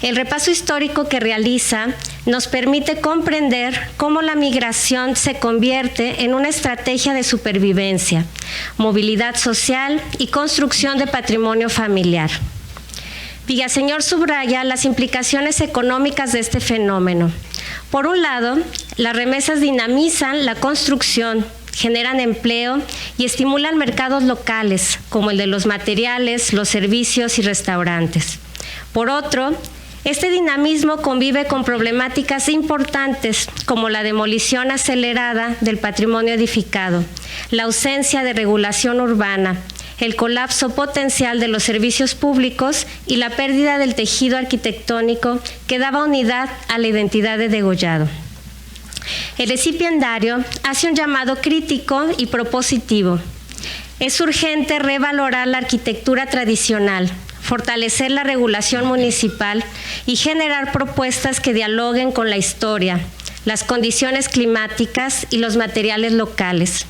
El repaso histórico que realiza nos permite comprender cómo la migración se convierte en una estrategia de supervivencia, movilidad social y construcción de patrimonio familiar. Villaseñor subraya las implicaciones económicas de este fenómeno. Por un lado, las remesas dinamizan la construcción, generan empleo y estimulan mercados locales, como el de los materiales, los servicios y restaurantes. Por otro, este dinamismo convive con problemáticas importantes como la demolición acelerada del patrimonio edificado, la ausencia de regulación urbana, el colapso potencial de los servicios públicos y la pérdida del tejido arquitectónico que daba unidad a la identidad de Degollado. El recipiendario hace un llamado crítico y propositivo. Es urgente revalorar la arquitectura tradicional, fortalecer la regulación municipal y generar propuestas que dialoguen con la historia, las condiciones climáticas y los materiales locales.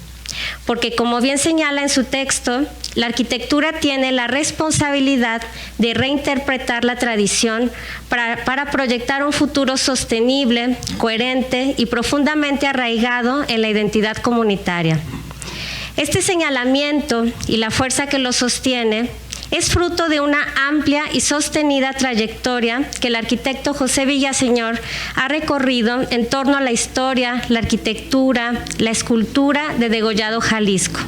Porque, como bien señala en su texto, la arquitectura tiene la responsabilidad de reinterpretar la tradición para proyectar un futuro sostenible, coherente y profundamente arraigado en la identidad comunitaria. Este señalamiento y la fuerza que lo sostiene es fruto de una amplia y sostenida trayectoria que el arquitecto José Villaseñor ha recorrido en torno a la historia, la arquitectura, la escultura de Degollado, Jalisco.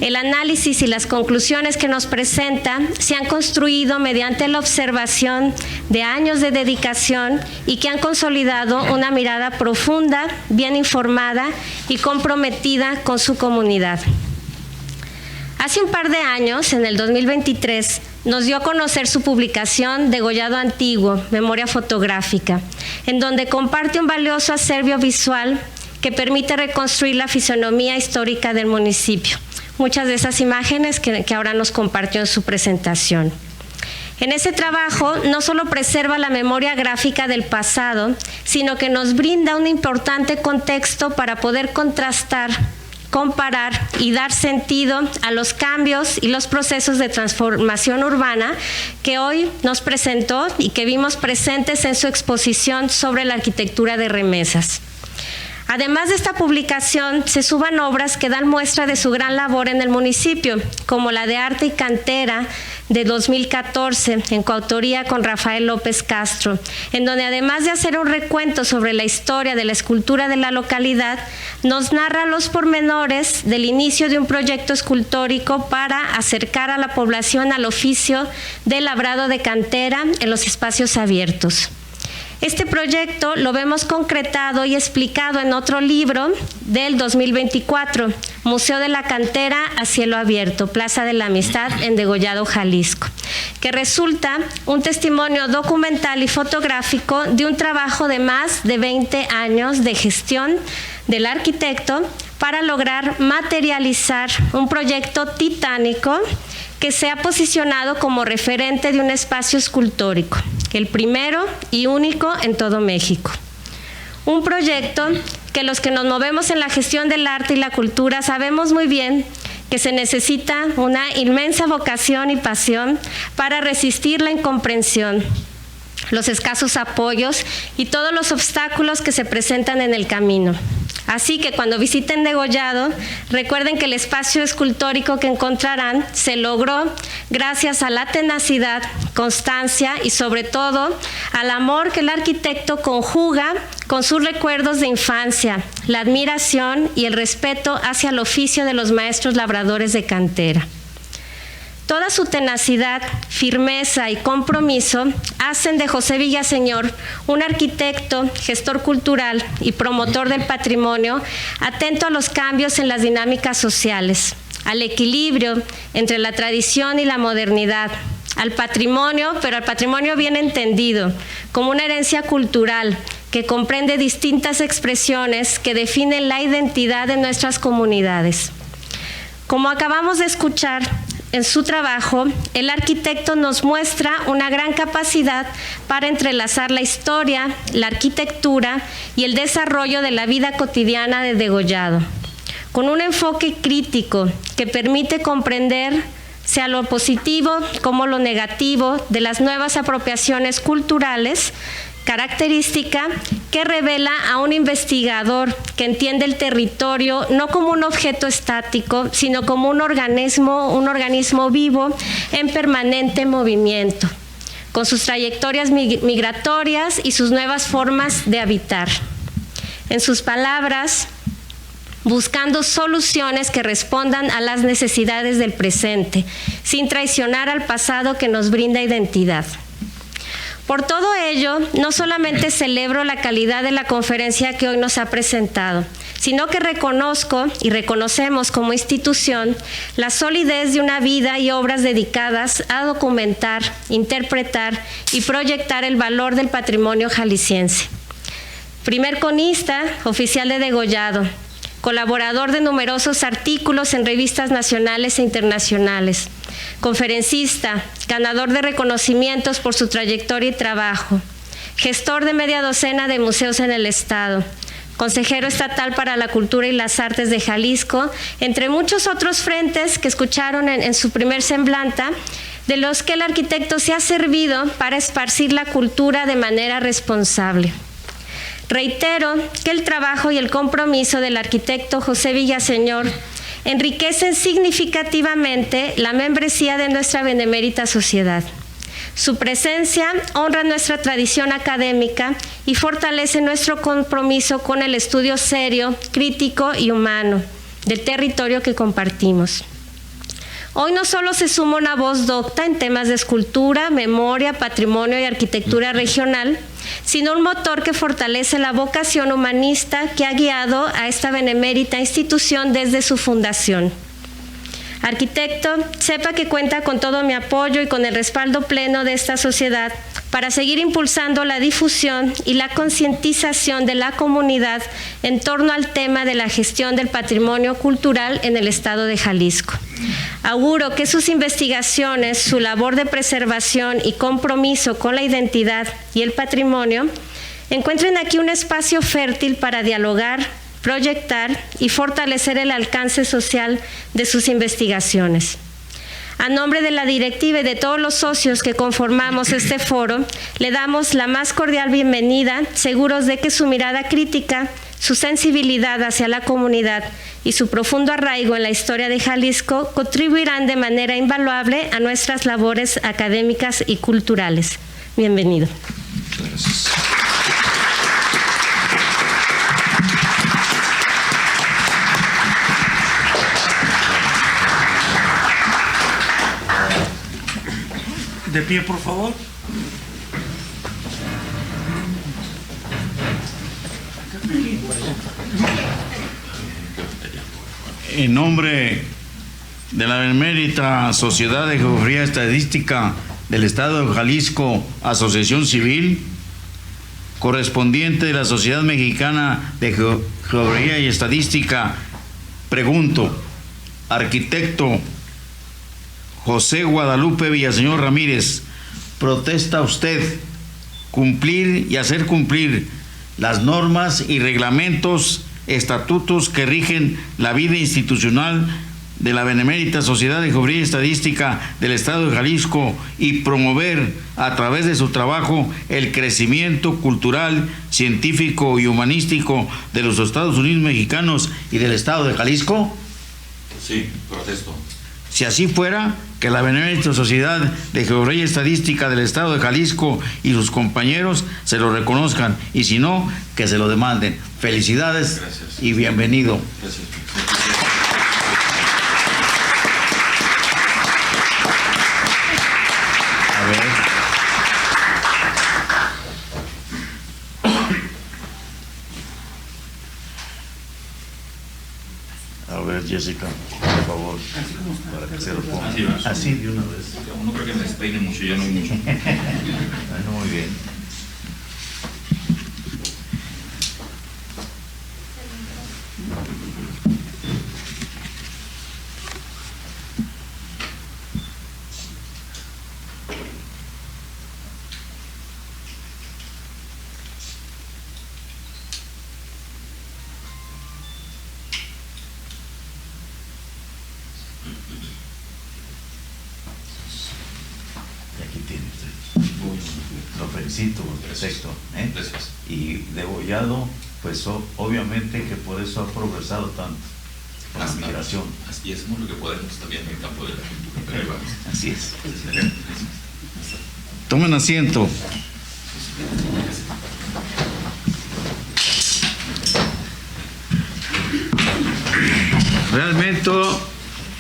El análisis y las conclusiones que nos presenta se han construido mediante la observación de años de dedicación y que han consolidado una mirada profunda, bien informada y comprometida con su comunidad. Hace un par de años, en el 2023, nos dio a conocer su publicación Degollado Antiguo, Memoria Fotográfica, en donde comparte un valioso acervo visual que permite reconstruir la fisonomía histórica del municipio. Muchas de esas imágenes que ahora nos compartió en su presentación. En ese trabajo no solo preserva la memoria gráfica del pasado, sino que nos brinda un importante contexto para poder contrastar, comparar y dar sentido a los cambios y los procesos de transformación urbana que hoy nos presentó y que vimos presentes en su exposición sobre la arquitectura de remesas. Además de esta publicación, se suban obras que dan muestra de su gran labor en el municipio, como la de Arte y Cantera de 2014, en coautoría con Rafael López Castro, en donde además de hacer un recuento sobre la historia de la escultura de la localidad, nos narra los pormenores del inicio de un proyecto escultórico para acercar a la población al oficio de labrado de cantera en los espacios abiertos. Este proyecto lo vemos concretado y explicado en otro libro del 2024, Museo de la Cantera a Cielo Abierto, Plaza de la Amistad en Degollado, Jalisco, que resulta un testimonio documental y fotográfico de un trabajo de más de 20 años de gestión del arquitecto para lograr materializar un proyecto titánico que se ha posicionado como referente de un espacio escultórico, el primero y único en todo México. Un proyecto que los que nos movemos en la gestión del arte y la cultura sabemos muy bien que se necesita una inmensa vocación y pasión para resistir la incomprensión, los escasos apoyos y todos los obstáculos que se presentan en el camino. Así que cuando visiten Degollado, recuerden que el espacio escultórico que encontrarán se logró gracias a la tenacidad, constancia y sobre todo al amor que el arquitecto conjuga con sus recuerdos de infancia, la admiración y el respeto hacia el oficio de los maestros labradores de cantera. Toda su tenacidad, firmeza y compromiso hacen de José Villaseñor un arquitecto, gestor cultural y promotor del patrimonio, atento a los cambios en las dinámicas sociales, al equilibrio entre la tradición y la modernidad, al patrimonio, pero al patrimonio bien entendido, como una herencia cultural que comprende distintas expresiones que definen la identidad de nuestras comunidades. Como acabamos de escuchar, en su trabajo, el arquitecto nos muestra una gran capacidad para entrelazar la historia, la arquitectura y el desarrollo de la vida cotidiana de Degollado, con un enfoque crítico que permite comprender sea lo positivo como lo negativo de las nuevas apropiaciones culturales característica que revela a un investigador que entiende el territorio no como un objeto estático, sino como un organismo vivo en permanente movimiento, con sus trayectorias migratorias y sus nuevas formas de habitar. En sus palabras, buscando soluciones que respondan a las necesidades del presente, sin traicionar al pasado que nos brinda identidad. Por todo ello, no solamente celebro la calidad de la conferencia que hoy nos ha presentado, sino que reconozco y reconocemos como institución la solidez de una vida y obras dedicadas a documentar, interpretar y proyectar el valor del patrimonio jalisciense. Primer conista, oficial de degollado, colaborador de numerosos artículos en revistas nacionales e internacionales, conferencista, ganador de reconocimientos por su trayectoria y trabajo, gestor de media docena de museos en el Estado, consejero estatal para la cultura y las artes de Jalisco, entre muchos otros frentes que escucharon en su primer semblanta, de los que el arquitecto se ha servido para esparcir la cultura de manera responsable. Reitero que el trabajo y el compromiso del arquitecto José Villaseñor enriquecen significativamente la membresía de nuestra benemérita sociedad. Su presencia honra nuestra tradición académica y fortalece nuestro compromiso con el estudio serio, crítico y humano del territorio que compartimos. Hoy no solo se suma una voz docta en temas de escultura, memoria, patrimonio y arquitectura regional, sino un motor que fortalece la vocación humanista que ha guiado a esta benemérita institución desde su fundación. Arquitecto, sepa que cuenta con todo mi apoyo y con el respaldo pleno de esta sociedad para seguir impulsando la difusión y la concientización de la comunidad en torno al tema de la gestión del patrimonio cultural en el estado de Jalisco. Auguro que sus investigaciones, su labor de preservación y compromiso con la identidad y el patrimonio encuentren aquí un espacio fértil para dialogar, proyectar y fortalecer el alcance social de sus investigaciones. A nombre de la directiva y de todos los socios que conformamos este foro, le damos la más cordial bienvenida, seguros de que su mirada crítica, su sensibilidad hacia la comunidad y su profundo arraigo en la historia de Jalisco contribuirán de manera invaluable a nuestras labores académicas y culturales. Bienvenido. Gracias. De pie, por favor. En nombre de la Benemérita Sociedad de Geografía y Estadística del Estado de Jalisco, Asociación Civil, correspondiente de la Sociedad Mexicana de Geografía y Estadística, pregunto, arquitecto José Guadalupe Villaseñor Ramírez, ¿protesta usted cumplir y hacer cumplir las normas y reglamentos, estatutos que rigen la vida institucional de la Benemérita Sociedad de Geografía y Estadística del Estado de Jalisco y promover a través de su trabajo el crecimiento cultural, científico y humanístico de los Estados Unidos mexicanos y del Estado de Jalisco? Sí, protesto. Si así fuera, que la Benemérita Sociedad de Geografía y Estadística del Estado de Jalisco y sus compañeros se lo reconozcan, y si no, que se lo demanden. Felicidades. Gracias. Y bienvenido. Gracias. A ver, Jessica, por favor, para que se lo ponga. Así de una vez. No creo que me despeine mucho, ya no hay mucho. Bueno, muy bien. tiene usted. Lo felicito, perfecto. Gracias. Y degollado, pues obviamente que por eso ha progresado tanto con la migración. Así es, lo que podemos también en el campo de la cultura. Así es. Tomen asiento.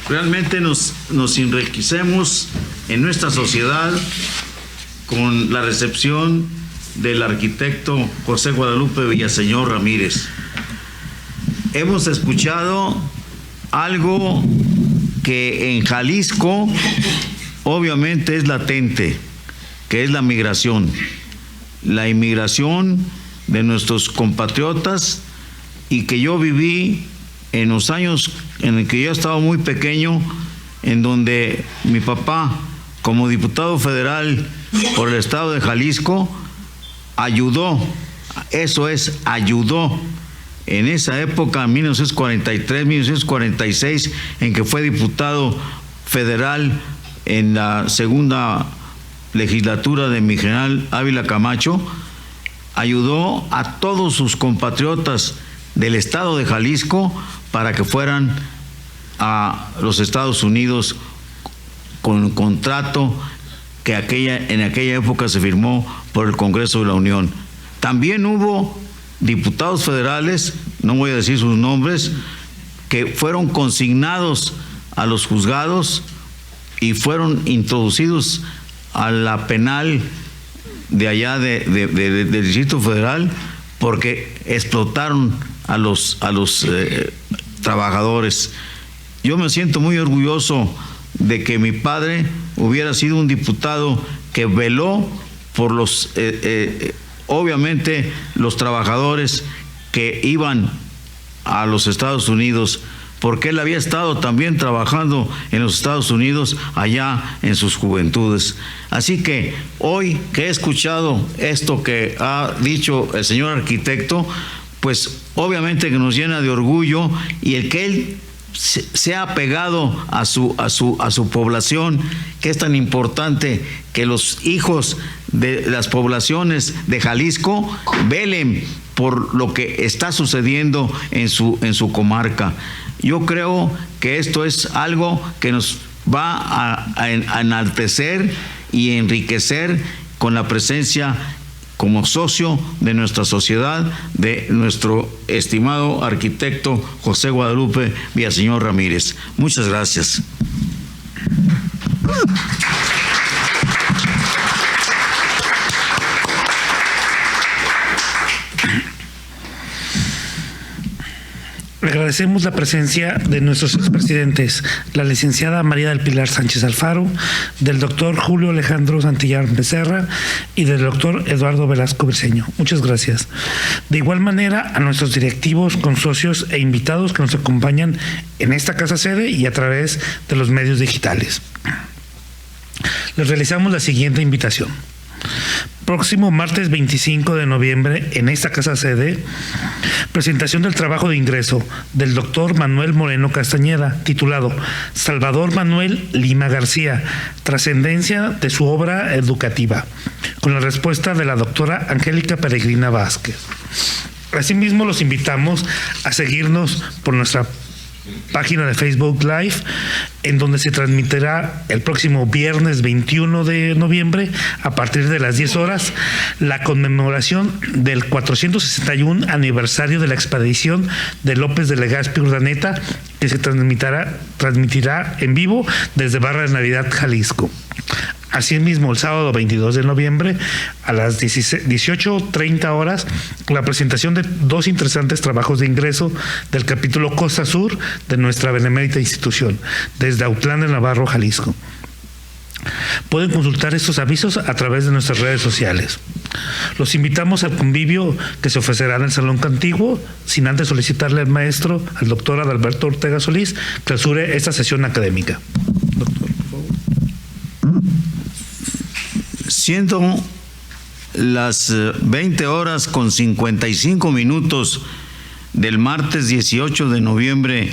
Realmente nos enriquecemos en nuestra sociedad con la recepción del arquitecto José Guadalupe Villaseñor Ramírez. Hemos escuchado algo que en Jalisco obviamente es latente, que es la migración. La inmigración de nuestros compatriotas, y que yo viví en los años en el que yo estaba muy pequeño, en donde mi papá, como diputado federal por el estado de Jalisco, ayudó en esa época, en 1943, 1946, en que fue diputado federal en la segunda legislatura de mi general Ávila Camacho, ayudó a todos sus compatriotas del estado de Jalisco para que fueran a los Estados Unidos con un contrato que en aquella época se firmó por el Congreso de la Unión. También hubo diputados federales, no voy a decir sus nombres, que fueron consignados a los juzgados y fueron introducidos a la penal de allá del Distrito Federal porque explotaron a los trabajadores. Yo me siento muy orgulloso de que mi padre hubiera sido un diputado que veló por los obviamente los trabajadores que iban a los Estados Unidos, porque él había estado también trabajando en los Estados Unidos allá en sus juventudes. Así que hoy que he escuchado esto que ha dicho el señor arquitecto, pues obviamente que nos llena de orgullo, y el que él se ha apegado a su población, que es tan importante que los hijos de las poblaciones de Jalisco velen por lo que está sucediendo en su comarca. Yo creo que esto es algo que nos va a enaltecer y enriquecer con la presencia como socio de nuestra sociedad, de nuestro estimado arquitecto José Guadalupe Villaseñor Ramírez. Muchas gracias. Agradecemos la presencia de nuestros expresidentes, la licenciada María del Pilar Sánchez Alfaro, del doctor Julio Alejandro Santillán Becerra y del doctor Eduardo Velasco Briceño. Muchas gracias. De igual manera, a nuestros directivos, consocios e invitados que nos acompañan en esta casa sede y a través de los medios digitales. Les realizamos la siguiente invitación. Próximo martes 25 de noviembre, en esta casa sede, presentación del trabajo de ingreso del doctor Manuel Moreno Castañeda, titulado Salvador Manuel Lima García, trascendencia de su obra educativa, con la respuesta de la doctora Angélica Peregrina Vázquez. Asimismo, los invitamos a seguirnos por nuestra página de Facebook Live, en donde se transmitirá el próximo viernes 21 de noviembre a partir de las 10 horas la conmemoración del 461 aniversario de la expedición de López de Legazpi Urdaneta, que se transmitirá en vivo desde Barra de Navidad, Jalisco. Asimismo, el sábado 22 de noviembre a las 18:30 horas, la presentación de dos interesantes trabajos de ingreso del capítulo Costa Sur de nuestra benemérita institución, desde Autlán de Navarro, Jalisco. Pueden consultar estos avisos a través de nuestras redes sociales. Los invitamos al convivio que se ofrecerá en el Salón Contiguo, sin antes solicitarle al maestro, al doctor Adalberto Ortega Solís, clausure esta sesión académica. Doctor, por favor. Siendo las 20 horas con 55 minutos del martes 18 de noviembre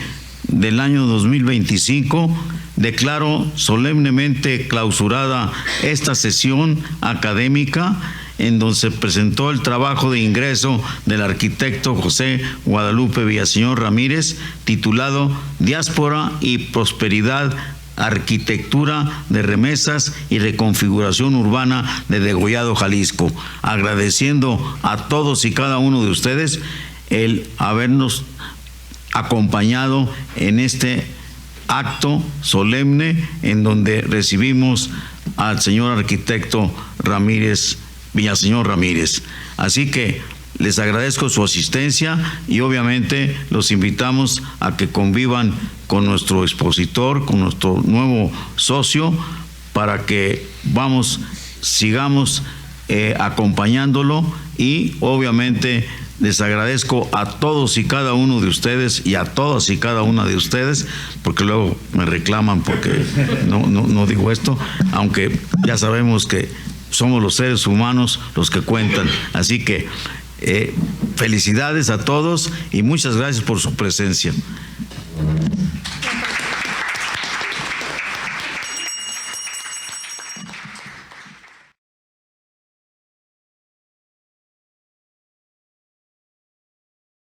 del año 2025, declaro solemnemente clausurada esta sesión académica en donde se presentó el trabajo de ingreso del arquitecto José Guadalupe Villaseñor Ramírez, titulado Diáspora y Prosperidad, Arquitectura de Remesas y Reconfiguración Urbana de Degollado, Jalisco. Agradeciendo a todos y cada uno de ustedes el habernos acompañado en este acto solemne en donde recibimos al señor arquitecto Villaseñor Ramírez. Así que les agradezco su asistencia y obviamente los invitamos a que convivan con nuestro expositor, con nuestro nuevo socio, para que sigamos acompañándolo, y obviamente les agradezco a todos y cada uno de ustedes y a todas y cada una de ustedes, porque luego me reclaman porque no digo esto, aunque ya sabemos que somos los seres humanos los que cuentan. Así que felicidades a todos y muchas gracias por su presencia.